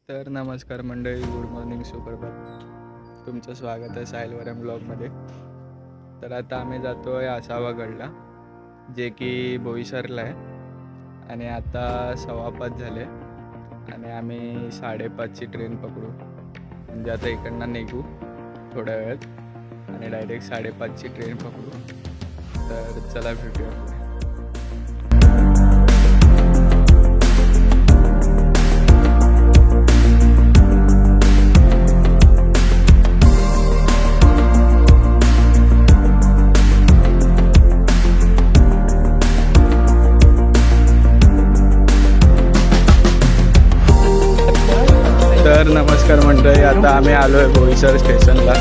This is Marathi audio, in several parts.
तर नमस्कार मंडळी, गुड मॉर्निंग, सुप्रभात. तुमचं स्वागत आहे साहिलवरम ब्लॉगमध्ये. तर आता आम्ही जातो आहे आसावागडला, जे की बोईसरला आहे. आणि आता 5:15 झाले आणि आम्ही 5:30ची ट्रेन पकडू. म्हणजे आता इकडनं निघू थोड्या वेळात आणि डायरेक्ट 5:30ची ट्रेन पकडू. तर चला भेटूया. तर नमस्कार मंडळी, आता आम्ही आलो आहे बोईसर स्टेशनला.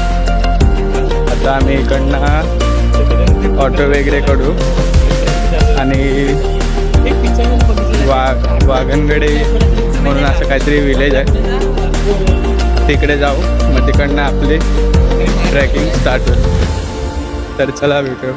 आता आम्ही इकडनं ऑटो वगैरे करू आणि वागणगडे म्हणून असं काहीतरी विलेज आहे, तिकडे जाऊ. मग तिकडनं आपली ट्रेकिंग स्टार्ट होईल. तर चला भेटू.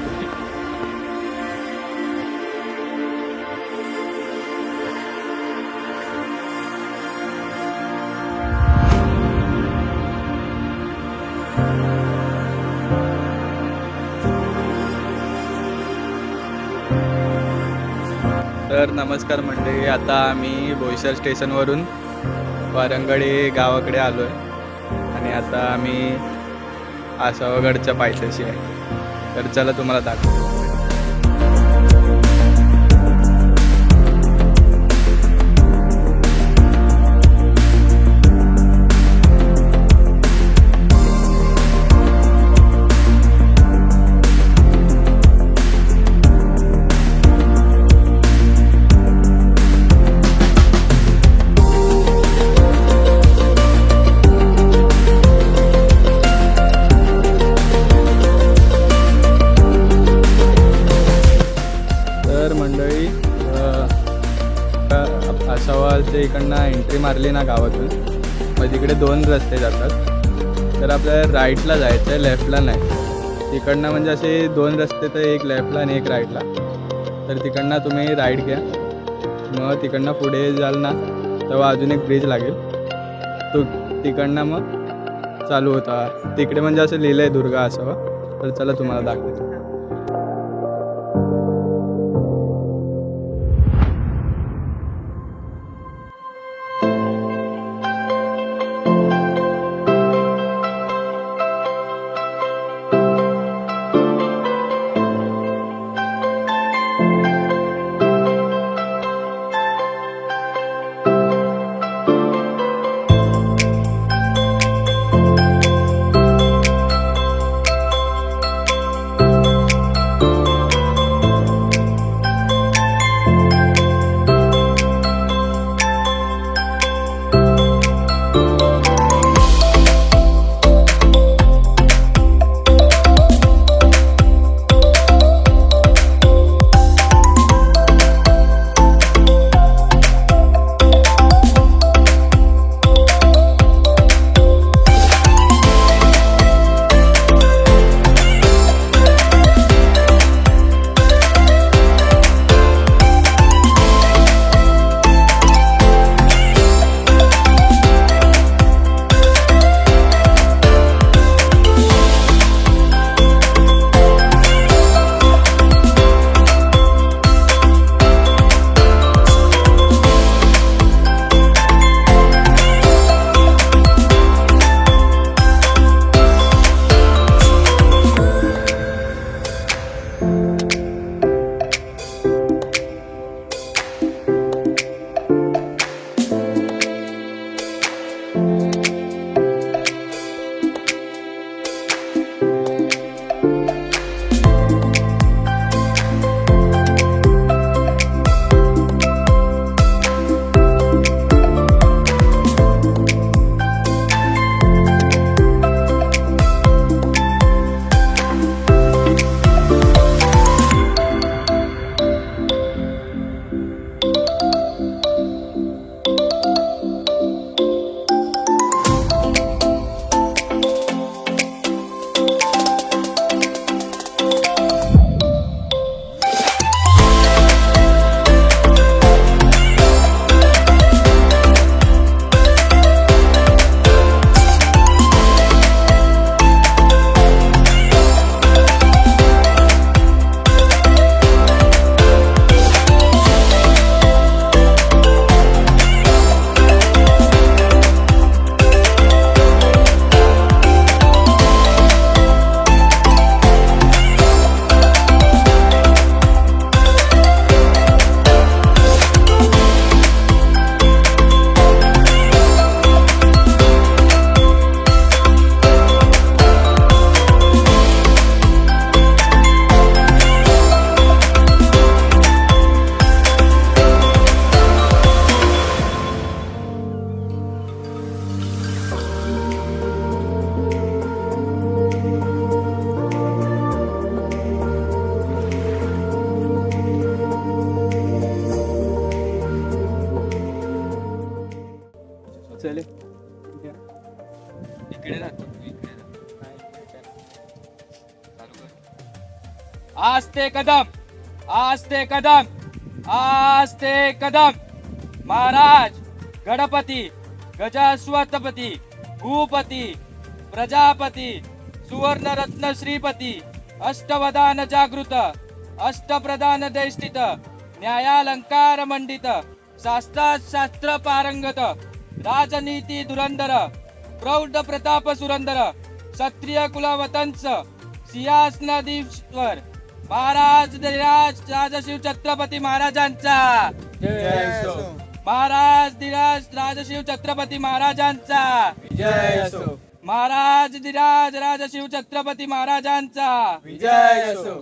तर नमस्कार मंडळी, आता आम्ही बोईसर स्टेशनवरून वारंगडी गावाकडे आलो आहे आणि आता आम्ही आसावगडच्या पायथ्याशी आहे. तर चला तुम्हाला दाखवतो. तर मंडळी, आसावाच्या इकडनं एंट्री मारली ना गावातून, मग तिकडे 2 रस्ते जातात. तर आपल्याला राईटला जायचं आहे, लेफ्टला नाही. तिकडनं म्हणजे असे 2 रस्ते, तर एक लेफ्टला आणि एक राईटला. तर तिकडनं तुम्ही राईट घ्या. मग तिकडनं पुढे जाल ना, तेव्हा अजून एक ब्रिज लागेल, तो तिकडनं मग चालू होता. तिकडे म्हणजे असं लिहिलं आहे दुर्गा आसावा. तर चला तुम्हाला दाखवतो. चले इकडे राहतो तू, इकडे राहतो. चालू कर. आस्ते कदम, आस्ते कदम, आस्ते कदम. महाराज गणपती, गजाश्वतपती, भूपती, प्रजापती, सुवर्णरत्न श्रीपती, अष्टवदान जागृत, अष्टप्रधान दैष्टित, न्यायालंकार मंडित, शास्त्र पारंगत, राजनीती धुरंधर, प्रौढ प्रताप सुरंदर, क्षत्रिय कुलवतंस, सिंहासनाधीश्वर महाराज धीराज राजशिव छत्रपती महाराजांचा, जय असो. महाराज धीराज राजशिव छत्रपती महाराजांचा, विजय असो. महाराज धीराज राजशिव छत्रपती महाराजांचा. विजय असो.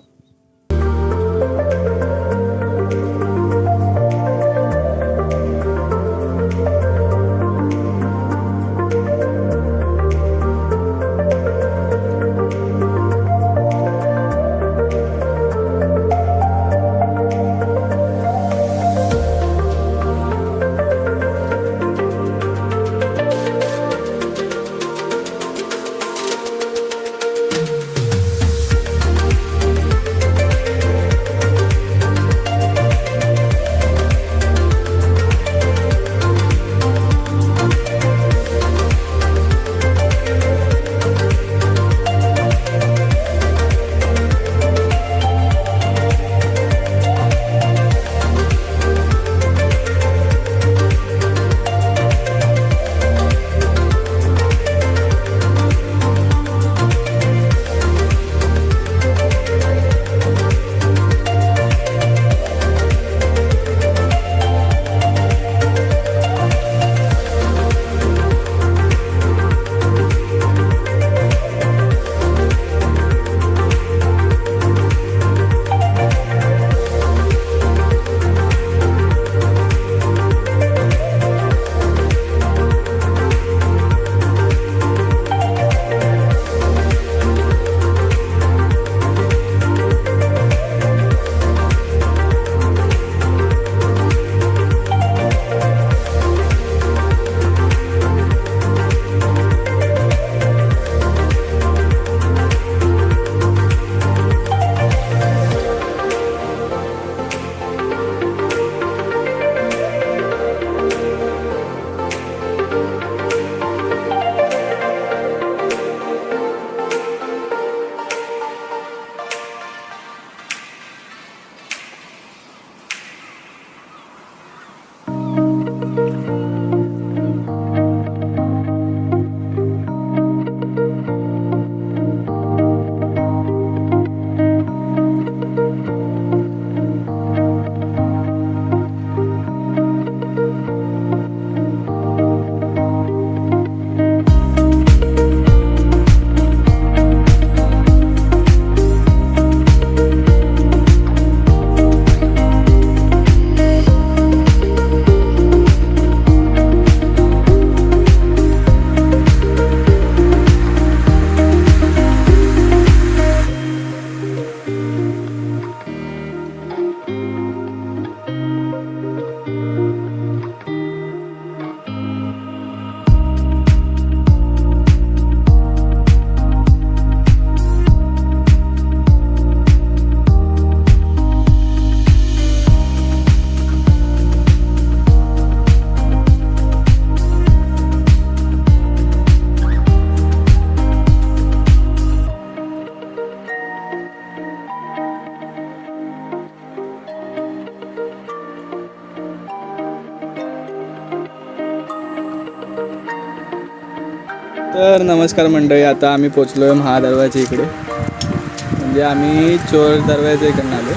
तर नमस्कार मंडळी, आता आम्ही पोचलो आहे महादरवाजा इकडे. म्हणजे आम्ही चोर दरवाजा इकडनं आलो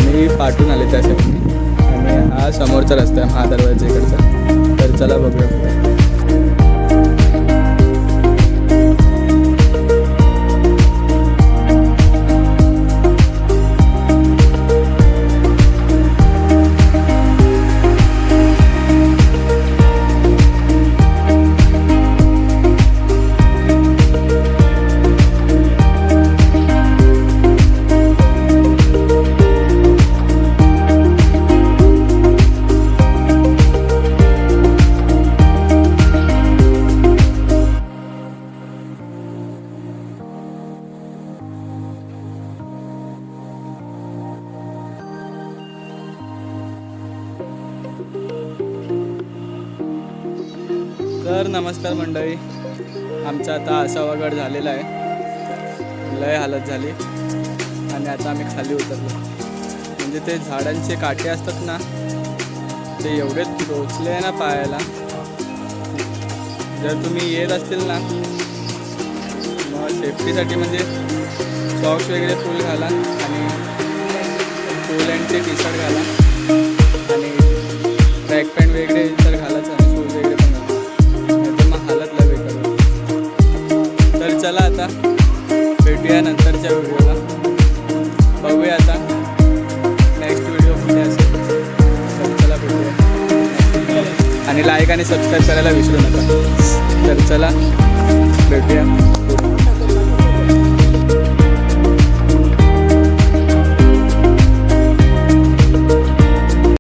आणि पाठून आले त्या साईडने, आणि हा समोरचा रस्ता आहे महादरवाजा इकडचा. तर चला बघूया पुढे. तर नमस्कार मंडळी, आमचा आता आसावागड झालेला आहे. लय हालत झाली आणि आता आम्ही खाली उतरलो. म्हणजे ते झाडांचे काटे असतात ना, ते एवढे टोचले आहे ना पायाला. जर तुम्ही येत असतील ना, मग सेफ्टीसाठी म्हणजे सॉक्स वगैरे फुल घाला आणि फुल अँडचे टी शर्ट घाला आणि ट्रॅक पॅन्ट वगैरे तर घालाच आणि शूज वगैरे पण घाला, नाही तर मग हालत लवे करू. तर चला आता भेटूया नंतरच्या व्हिडिओला. बघूया आता नेक्स्ट व्हिडिओ कुठे असेल. तर चला भेटूया आणि लाईक आणि सबस्क्राईब करायला विसरू नका. तर चला भेटूया.